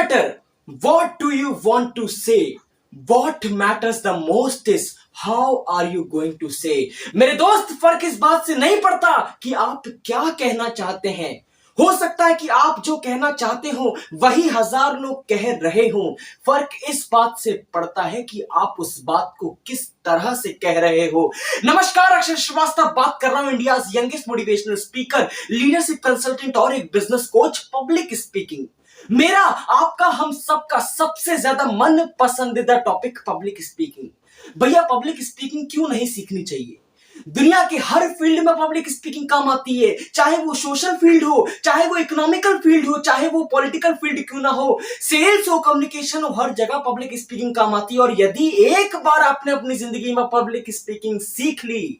matter what do you want to say. What matters the most is how are you going to say. मेरे दोस्त, फर्क इस बात से नहीं पड़ता कि आप क्या कहना चाहते हैं। हो सकता है कि आप जो कहना चाहते हो वही हजार लोग कह रहे हो। फर्क इस बात से पड़ता है कि आप उस बात को किस तरह से कह रहे हो। नमस्कार, अक्षर श्रीवास्तव बात कर रहा हूं, India's youngest motivational speaker, leadership consultant और एक बिजनेस कोच। पब्लिक स्पीकिंग मेरा, आपका, हम सबका सबसे ज्यादा मन पसंदीदा टॉपिक पब्लिक स्पीकिंग। भैया पब्लिक स्पीकिंग क्यों नहीं सीखनी चाहिए? दुनिया के हर फील्ड में पब्लिक स्पीकिंग काम आती है, चाहे वो सोशल फील्ड हो, चाहे वो इकोनॉमिकल फील्ड हो, चाहे वो पॉलिटिकल फील्ड क्यों ना हो, सेल्स हो, कम्युनिकेशन हो, हर जगह पब्लिक स्पीकिंग काम आती है। और यदि एक बार आपने अपनी जिंदगी में पब्लिक स्पीकिंग सीख ली,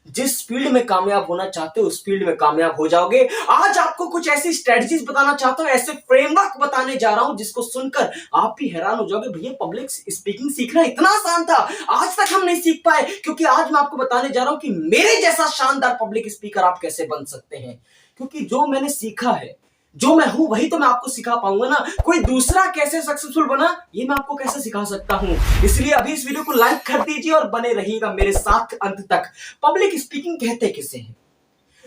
जिस फील्ड में कामयाब होना चाहते हो उस फील्ड में कामयाब हो जाओगे। आज आपको कुछ ऐसी स्ट्रेटजीज बताना चाहता हूं, ऐसे फ्रेमवर्क बताने जा रहा हूं जिसको सुनकर आप भी हैरान हो जाओगे, भैया पब्लिक स्पीकिंग सीखना इतना आसान था, आज तक हम नहीं सीख पाए। क्योंकि आज मैं आपको बताने जा रहा हूं कि मेरे जैसा शानदार पब्लिक स्पीकर आप कैसे बन सकते हैं। क्योंकि जो मैंने सीखा है, जो मैं हूं, वही तो मैं आपको सिखा पाऊंगा ना। कोई दूसरा कैसे सक्सेसफुल बना, ये मैं आपको कैसे सिखा सकता हूं। इसलिए अभी इस वीडियो को लाइक कर दीजिए और बने रहिएगा मेरे साथ अंत तक। पब्लिक स्पीकिंग कहते किसे हैं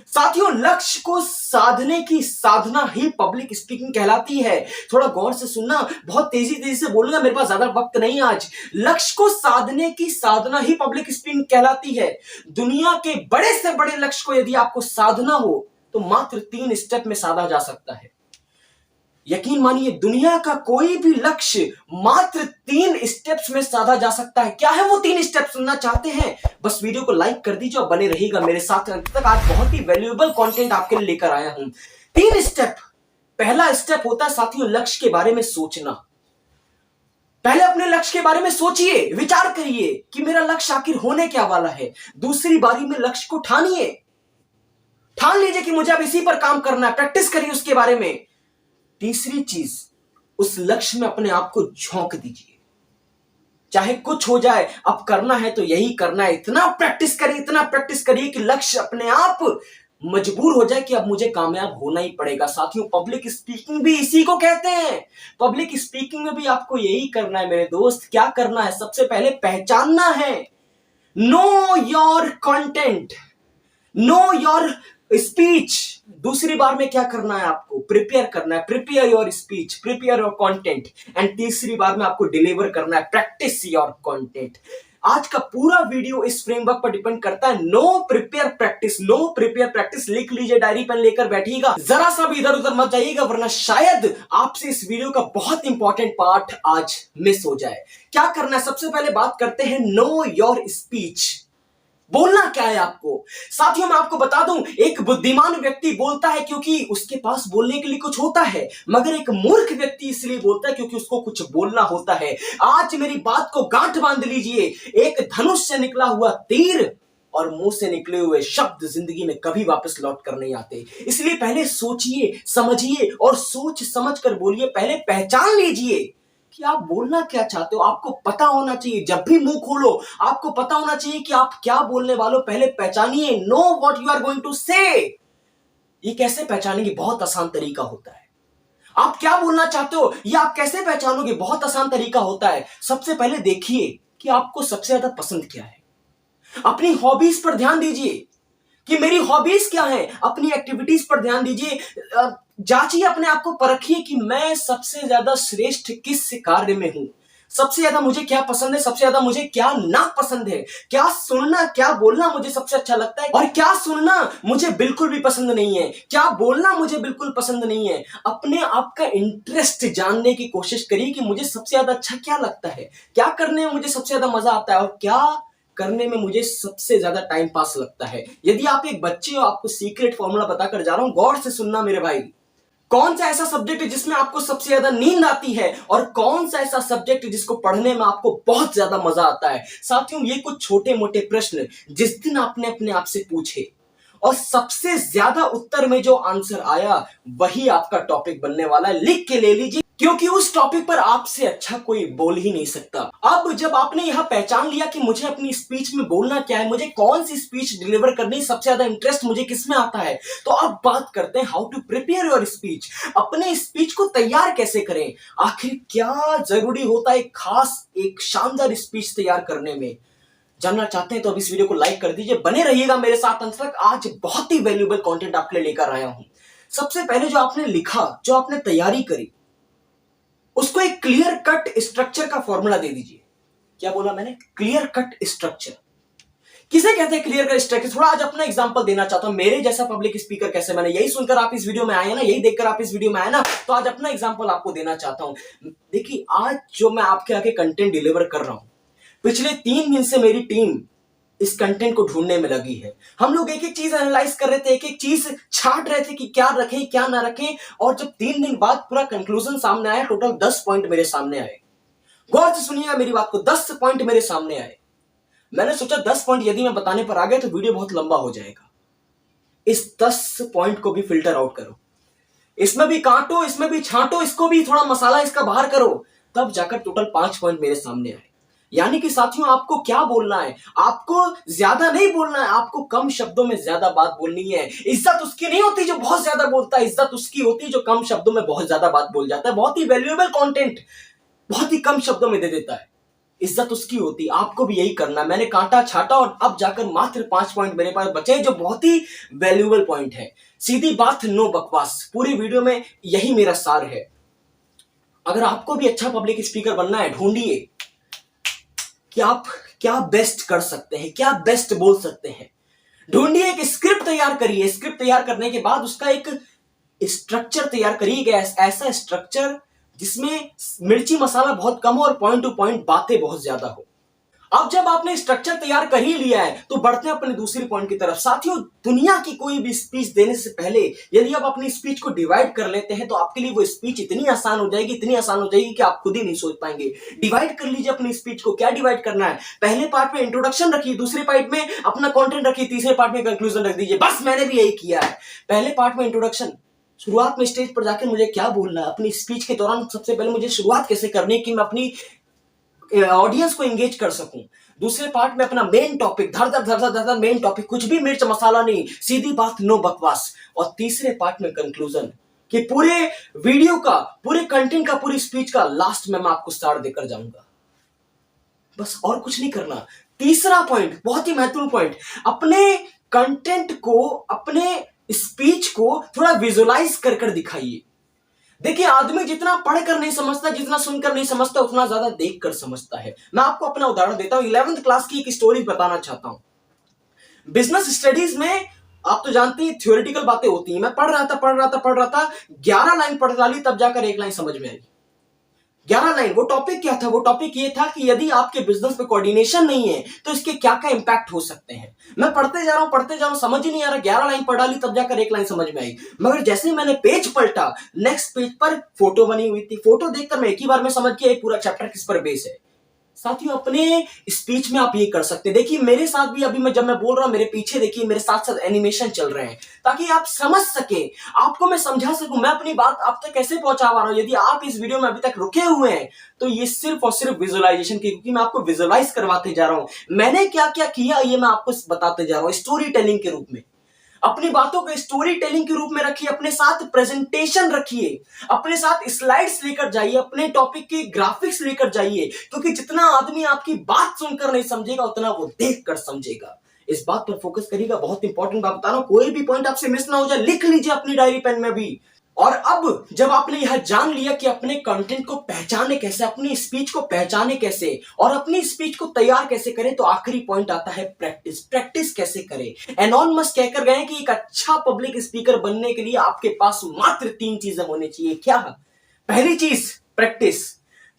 साथियों? लक्ष्य को साधने की साधना ही पब्लिक स्पीकिंग कहलाती है। थोड़ा गौर से सुनना, बहुत तेजी से बोलूंगा, मेरे पास ज्यादा वक्त नहीं आज। लक्ष्य को साधने की साधना ही पब्लिक स्पीकिंग कहलाती है। दुनिया के बड़े से बड़े लक्ष्य को यदि आपको साधना हो तो मात्र 3 स्टेप में साधा जा सकता है। यकीन मानिए, दुनिया का कोई भी लक्ष्य मात्र 3 स्टेप्स में साधा जा सकता है। क्या है वो 3 स्टेप? सुनना चाहते हैं? बस वीडियो को लाइक कर दीजिए और बने रहिएगा मेरे साथ अंत तक। आज बहुत ही वैल्यूएबल कंटेंट आपके लिए लेकर आया हूं। 3 स्टेप। पहला स्टेप होता है साथियों लक्ष्य के बारे में सोचना। पहले अपने लक्ष्य के बारे में सोचिए, विचार करिए कि मेरा लक्ष्य आखिर होने क्या वाला है। दूसरी बारी में लक्ष्य को ठानिए, ठान लीजिए कि मुझे अब इसी पर काम करना है, प्रैक्टिस करिए उसके बारे में। तीसरी चीज, उस लक्ष्य में अपने आप को झोंक दीजिए, चाहे कुछ हो जाए, अब करना है तो यही करना है। इतना प्रैक्टिस करिए, इतना प्रैक्टिस करिए कि लक्ष्य अपने आप मजबूर हो जाए कि अब मुझे कामयाब होना ही पड़ेगा। साथियों पब्लिक स्पीकिंग भी इसी को कहते हैं। पब्लिक स्पीकिंग में भी आपको यही करना है मेरे दोस्त। क्या करना है? सबसे पहले पहचानना है। Know your content, know your speech. दूसरी बार में क्या करना है? आपको प्रिपेयर करना है, prepare your speech, prepare your content. And तीसरी बार में आपको डिलीवर करना है, प्रैक्टिस योर कंटेंट। आज का पूरा वीडियो इस फ्रेमवर्क पर डिपेंड करता है। No prepare practice, no prepare practice. लिख लीजिए, डायरी पेन लेकर बैठिएगा, जरा सा भी इधर उधर मत जाइएगा, वरना शायद आपसे इस वीडियो का बहुत इंपॉर्टेंट पार्ट आज मिस हो जाए। क्या करना है? सबसे पहले बात करते हैं नो योर स्पीच। बोलना क्या है आपको? साथियों मैं आपको बता दूं, एक बुद्धिमान व्यक्ति बोलता है क्योंकि उसके पास बोलने के लिए कुछ होता है, मगर एक मूर्ख व्यक्ति इसलिए बोलता है क्योंकि उसको कुछ बोलना होता है। आज मेरी बात को गांठ बांध लीजिए। एक धनुष से निकला हुआ तीर और मुंह से निकले हुए शब्द जिंदगी में कभी वापस लौट कर नहीं आते। इसलिए पहले सोचिए, समझिए और सोच समझ कर बोलिए। पहले पहचान लीजिए कि आप बोलना क्या चाहते हो। आपको पता होना चाहिए, जब भी मुंह खोलो आपको पता होना चाहिए कि आप क्या बोलने वाले हो। पहले पहचानिए, know what you are going to say. ये कैसे पहचानेंगे? बहुत आसान तरीका होता है। आप क्या बोलना चाहते हो ये आप कैसे पहचानोगे? बहुत आसान तरीका होता है। सबसे पहले देखिए कि आपको सबसे ज्यादा पसंद क्या है। अपनी हॉबीज पर ध्यान दीजिए कि मेरी हॉबीज क्या है। अपनी एक्टिविटीज पर ध्यान दीजिए, जांचिए, अपने आप को परखिए कि मैं सबसे ज्यादा श्रेष्ठ किस कार्य में हूं। सबसे ज्यादा मुझे क्या पसंद है, सबसे ज्यादा मुझे क्या ना पसंद है। क्या सुनना, क्या बोलना मुझे सबसे अच्छा लगता है और क्या सुनना मुझे बिल्कुल भी पसंद नहीं है। क्या बोलना मुझे बिल्कुल पसंद नहीं है। अपने आप का इंटरेस्ट जानने की कोशिश करिए कि मुझे सबसे ज्यादा अच्छा क्या लगता है, क्या करने में मुझे सबसे ज्यादा मजा आता है और क्या करने में मुझे सबसे ज्यादा टाइम पास लगता है। यदि आप एक बच्चे हो, आपको सीक्रेट फॉर्मूला बताकर जा रहा हूं, गौर से सुनना मेरे भाई। कौन सा ऐसा सब्जेक्ट है जिसमें आपको सबसे ज्यादा नींद आती है और कौन सा ऐसा सब्जेक्ट है जिसको पढ़ने में आपको बहुत ज्यादा मजा आता है? साथियों ये कुछ छोटे मोटे प्रश्न जिस दिन आपने अपने आप से पूछे और सबसे ज्यादा उत्तर में जो आंसर आया वही आपका टॉपिक बनने वाला है। लिख के ले लीजिए। क्योंकि उस टॉपिक पर आपसे अच्छा कोई बोल ही नहीं सकता। अब जब आपने यह पहचान लिया कि मुझे अपनी स्पीच में बोलना क्या है, मुझे कौन सी स्पीच डिलीवर करनी, सबसे ज्यादा इंटरेस्ट मुझे किसमें आता है, तो अब बात करते हैं how to prepare your speech. अपने स्पीच को तैयार कैसे करें, आखिर क्या जरूरी होता है खास एक शानदार स्पीच तैयार करने में। जानना चाहते हैं तो अब इस वीडियो को लाइक कर दीजिए, बने रहिएगा मेरे साथ अंत तक। आज बहुत ही वैल्यूएबल कंटेंट आपके लिए लेकर आया हूं। सबसे पहले जो आपने लिखा, जो आपने तैयारी करी, उसको एक क्लियर कट स्ट्रक्चर का फॉर्मूला दे दीजिए। क्या बोला मैंने? Clear cut structure. किसे कहते हैं क्लियर कट स्ट्रक्चर? थोड़ा आज अपना एग्जांपल देना चाहता हूं, मेरे जैसा पब्लिक स्पीकर कैसे बने। यही सुनकर आप इस वीडियो में आए ना, यही देखकर आप इस वीडियो में आए ना, तो आज अपना एग्जांपल आपको देना चाहता हूं। देखिए, आज जो मैं आपके आगे कंटेंट डिलीवर कर रहा हूं, पिछले 3 दिन से मेरी टीम इस कंटेंट को ढूंढने में लगी है। हम लोग एक एक चीज एनालाइज कर रहे थे, एक एक चीज छांट रहे थे कि क्या रखें क्या ना रखें, और जब 3 दिन बाद पूरा कंक्लूजन सामने आया, टोटल 10 पॉइंट मेरे सामने आए। गौर से सुनिएगा मेरी बात को, 10 पॉइंट मेरे सामने आए। मैंने सोचा 10 पॉइंट यदि मैं बताने पर आ गया तो वीडियो बहुत लंबा हो जाएगा। इस 10 पॉइंट को भी फिल्टर आउट करो, इसमें भी काटो, इसमें भी छांटो, इसको भी थोड़ा मसाला इसका बाहर करो, तब जाकर टोटल 5 पॉइंट मेरे सामने आए। यानी कि साथियों, आपको क्या बोलना है? आपको ज्यादा नहीं बोलना है, आपको कम शब्दों में ज्यादा बात बोलनी है। इज्जत उसकी नहीं होती जो बहुत ज्यादा बोलता है, इज्जत उसकी होती है जो कम शब्दों में बहुत ज्यादा बात बोल जाता है। बहुत ही वैल्यूएबल कंटेंट बहुत ही कम शब्दों में दे देता है, इज्जत उसकी होती। आपको भी यही करना। मैंने काटा छाटा और अब जाकर मात्र 5 पॉइंट मेरे पास बचे, जो बहुत ही वैल्यूएबल पॉइंट है। सीधी बात, नो बकवास। पूरी वीडियो में यही मेरा सार है। अगर आपको भी अच्छा पब्लिक स्पीकर बनना है, ढूंढिए कि आप क्या बेस्ट कर सकते हैं, क्या बेस्ट बोल सकते हैं। ढूंढिए, एक स्क्रिप्ट तैयार करिए। स्क्रिप्ट तैयार करने के बाद उसका एक स्ट्रक्चर तैयार करिए, ऐसा स्ट्रक्चर जिसमें मिर्ची मसाला बहुत कम हो और पॉइंट टू पॉइंट बातें बहुत ज्यादा हो। अब जब आपने स्ट्रक्चर तैयार कर ही लिया है तो बढ़ते हैं अपने दूसरी पॉइंट की तरफ। साथियों, दुनिया की कोई भी स्पीच देने से पहले यदि आप अपनी स्पीच को डिवाइड कर लेते हैं तो आपके लिए वो स्पीच इतनी आसान हो जाएगी, इतनी आसान हो जाएगी कि आप खुद ही नहीं सोच पाएंगे। डिवाइड कर लीजिए अपनी स्पीच को। क्या डिवाइड करना है? पहले पार्ट में इंट्रोडक्शन रखिए, दूसरे पार्ट में अपना कॉन्टेंट रखिए, तीसरे पार्ट में कंक्लूजन रख दीजिए। बस मैंने भी यही किया है। पहले पार्ट में इंट्रोडक्शन, शुरुआत में स्टेज पर जाकर मुझे क्या बोलना है, अपनी स्पीच के दौरान सबसे पहले मुझे शुरुआत कैसे करनी है कि मैं अपनी ऑडियंस को एंगेज कर सकूं। दूसरे पार्ट में अपना मेन टॉपिक, धर धर धर धर धर मेन टॉपिक, कुछ भी मिर्च मसाला नहीं, सीधी बात, नो बकवास। और तीसरे पार्ट में कंक्लूजन, कि पूरे वीडियो का, पूरे कंटेंट का, पूरी स्पीच का लास्ट में मैं आपको सार देकर जाऊंगा। बस और कुछ नहीं करना। तीसरा पॉइंट, बहुत ही महत्वपूर्ण पॉइंट, अपने कंटेंट को, अपने स्पीच को थोड़ा विजुअलाइज कर कर दिखाइए। देखिए, आदमी जितना पढ़कर नहीं समझता, जितना सुनकर नहीं समझता, उतना ज्यादा देखकर समझता है। मैं आपको अपना उदाहरण देता हूं। 11th क्लास की एक स्टोरी बताना चाहता हूं। बिजनेस स्टडीज में आप तो जानते हैं थ्योरेटिकल बातें होती हैं। मैं पढ़ रहा था 11 लाइन पढ़ डाली, तब जाकर एक लाइन समझ में आई। 11 लाइन। वो टॉपिक क्या था? वो टॉपिक ये था कि यदि आपके बिजनेस में कोऑर्डिनेशन नहीं है तो इसके क्या क्या इंपैक्ट हो सकते हैं। मैं पढ़ते जा रहा हूं, समझ ही नहीं आ रहा। 11 लाइन पढ़ डाली, तब जाकर एक लाइन समझ में आई। मगर जैसे ही मैंने पेज पलटा, नेक्स्ट पेज पर फोटो बनी हुई थी। फोटो देखकर मैं एक ही बार में समझ गया पूरा चैप्टर किस पर बेस है। साथियों, अपने स्पीच में आप ये कर सकते हैं। देखिए, मेरे साथ भी अभी जब मैं बोल रहा हूं, मेरे पीछे देखिए, मेरे साथ साथ एनिमेशन चल रहे हैं, ताकि आप समझ सके, आपको मैं समझा सकूं, मैं अपनी बात आप तक कैसे पहुंचा पा रहा हूं। यदि आप इस वीडियो में अभी तक रुके हुए हैं तो ये सिर्फ और सिर्फ विजुअलाइजेशन की, क्योंकि मैं आपको विजुअलाइज करवाते जा रहा हूं। मैंने क्या क्या किया ये मैं आपको बताते जा रहा हूं, स्टोरी टेलिंग के रूप में। अपनी बातों को स्टोरी टेलिंग के रूप में रखिए, अपने साथ प्रेजेंटेशन रखिए, अपने साथ स्लाइड्स लेकर जाइए, अपने टॉपिक के ग्राफिक्स लेकर जाइए, क्योंकि जितना आदमी आपकी बात सुनकर नहीं समझेगा उतना वो देखकर समझेगा। इस बात पर फोकस करिएगा। बहुत इंपॉर्टेंट बात बता रहा हूं, कोई भी पॉइंट आपसे मिस ना हो जाए, लिख लीजिए अपनी डायरी पेन में भी। और अब जब आपने यह जान लिया कि अपने कंटेंट को पहचाने कैसे, अपनी स्पीच को पहचाने कैसे और अपनी स्पीच को तैयार कैसे करें, तो आखिरी पॉइंट आता है प्रैक्टिस। प्रैक्टिस कैसे करें? एनॉन मस्क कहकर गए कि एक अच्छा पब्लिक स्पीकर बनने के लिए आपके पास मात्र 3 चीजें होनी चाहिए। क्या? पहली चीज प्रैक्टिस,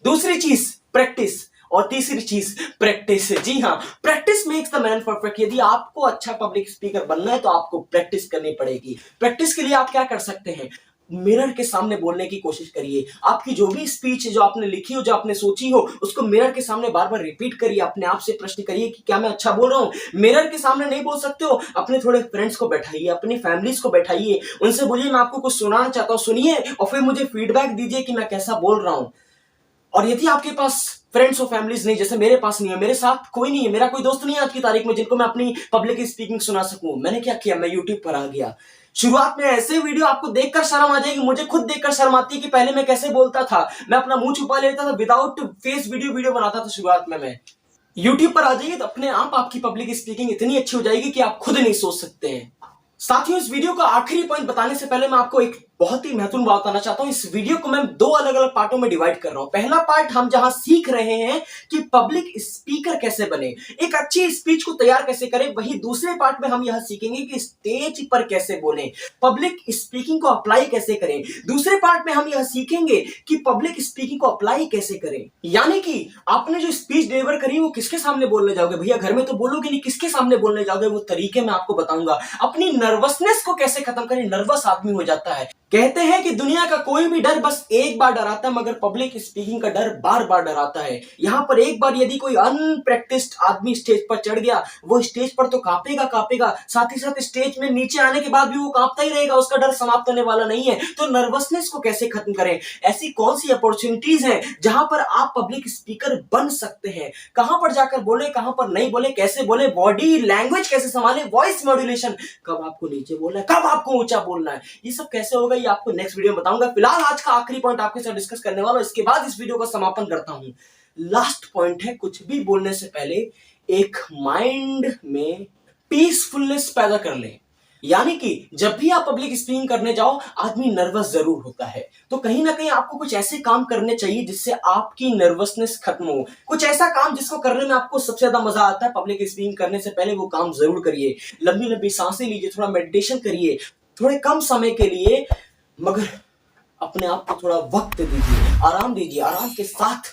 दूसरी चीज प्रैक्टिस, और तीसरी चीज प्रैक्टिस। जी हां, practice makes the man perfect. यदि आपको अच्छा पब्लिक स्पीकर बनना है तो आपको प्रैक्टिस करनी पड़ेगी। प्रैक्टिस के लिए आप क्या कर सकते हैं? मिरर के सामने बोलने की कोशिश करिए। आपकी जो भी स्पीच जो आपने लिखी हो, जो आपने सोची हो, उसको मिरर के सामने बार बार रिपीट करिए। अपने आप से प्रश्न करिए कि क्या मैं अच्छा बोल रहा हूं। मिरर के सामने नहीं बोल सकते हो, अपने थोड़े फ्रेंड्स को बैठाइए, अपनी फैमिलीज को बैठाइए, उनसे बोलिए मैं आपको कुछ सुनाना चाहता हूं, सुनिए और फिर मुझे फीडबैक दीजिए कि मैं कैसा बोल रहा हूं। और यदि आपके पास फ्रेंड्स और फैमिलीज नहीं, जैसे मेरे पास नहीं है, मेरे साथ कोई नहीं है, मेरा कोई दोस्त नहीं है आज की तारीख में जिनको मैं अपनी पब्लिक स्पीकिंग सुना सकूं, मैंने क्या किया, मैं यूट्यूब पर आ गया। शुरुआत में ऐसे वीडियो आपको देखकर शर्म आ जाएगी, मुझे खुद देखकर शर्म आती है कि पहले मैं कैसे बोलता था। मैं अपना मुंह छुपा लेता था, विदाउट फेस वीडियो बनाता था शुरुआत में मैं। यूट्यूब पर आ जाइए तो अपने आप आपकी पब्लिक स्पीकिंग इतनी अच्छी हो जाएगी कि आप खुद नहीं सोच सकते हैं। साथियों, इस वीडियो का आखिरी पॉइंट बताने से पहले मैं आपको एक बहुत ही महत्वपूर्ण बात बताना चाहता हूं। इस वीडियो को मैं दो अलग अलग पार्टों में डिवाइड कर रहा हूं। पहला पार्ट हम जहां सीख रहे हैं कि पब्लिक स्पीकर कैसे बने, एक अच्छी स्पीच को तैयार कैसे करें, वही दूसरे पार्ट में हम यह सीखेंगे कि स्टेज पर कैसे बोलें, पब्लिक स्पीकिंग को अप्लाई कैसे करें। दूसरे पार्ट में हम यह सीखेंगे कि पब्लिक स्पीकिंग को अप्लाई कैसे करें। यानी कि आपने जो स्पीच डिलीवर करी वो किसके सामने बोलने जाओगे, भैया घर में तो बोलोगे नहीं, किसके सामने बोलने जाओगे, वो तरीके मैं आपको बताऊंगा। अपनी नर्वसनेस को कैसे खत्म करें, नर्वस आदमी हो जाता है। कहते हैं कि दुनिया का कोई भी डर बस एक बार डराता है, मगर पब्लिक स्पीकिंग का डर बार बार डराता है। यहां पर एक बार यदि कोई अनप्रैक्टिस्ड आदमी स्टेज पर चढ़ गया, वो स्टेज पर तो कांपेगा कांपेगा, साथ ही साथ स्टेज में नीचे आने के बाद भी वो कांपता ही रहेगा, उसका डर समाप्त होने वाला नहीं है। तो नर्वसनेस को कैसे खत्म करें, ऐसी कौन सी अपॉर्चुनिटीज हैं जहां पर आप पब्लिक स्पीकर बन सकते हैं, कहां पर जाकर बोले, कहां पर नहीं बोले, कैसे बोले, बॉडी लैंग्वेज कैसे संभाले, वॉइस मॉड्यूलेशन, कब आपको नीचे बोलना है, कब आपको ऊंचा बोलना है, ये सब कैसे होगा ये आपको नेक्स्ट वीडियो में बताऊंगा। फिलहाल आज का आखिरी पॉइंट आपके साथ डिस्कस करने वाला हूं, इसके बाद इस वीडियो का समापन करता हूं। लास्ट पॉइंट है, कुछ भी बोलने से पहले एक माइंड में पीसफुलनेस पैदा कर लें। यानी कि जब भी आप पब्लिक स्पीकिंग करने जाओ, आदमी नर्वस जरूर होता है, तो कहीं ना कहीं आपको कुछ ऐसे काम करने चाहिए जिससे आपकी नर्वसनेस खत्म हो। कुछ ऐसा काम जिसको करने में आपको सबसे ज्यादा मजा आता है। पब्लिक स्पीकिंग करने से पहले वो काम जरूर करिए। लंबी लंबी सांसें लीजिए, थोड़ा मेडिटेशन करिए, थोड़े कम समय के लिए, मगर अपने आप को थोड़ा वक्त दीजिए, आराम दीजिए, आराम के साथ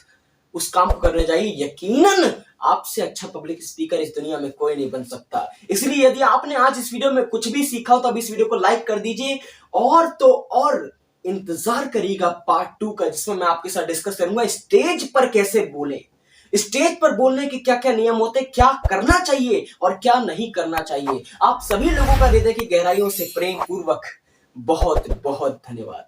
उस काम को करने जाइए। यकीनन आपसे अच्छा पब्लिक स्पीकर इस दुनिया में कोई नहीं बन सकता। इसलिए यदि आपने आज इस वीडियो में कुछ भी सीखा हो तो अब इस वीडियो को लाइक कर दीजिए, और तो और इंतजार करिएगा पार्ट 2 का, जिसमें मैं आपके साथ डिस्कस करूंगा स्टेज पर कैसे बोले, स्टेज पर बोलने के क्या क्या नियम होते हैं, क्या करना चाहिए और क्या नहीं करना चाहिए। आप सभी लोगों का हृदय की गहराइयों से प्रेम पूर्वक बहुत बहुत धन्यवाद।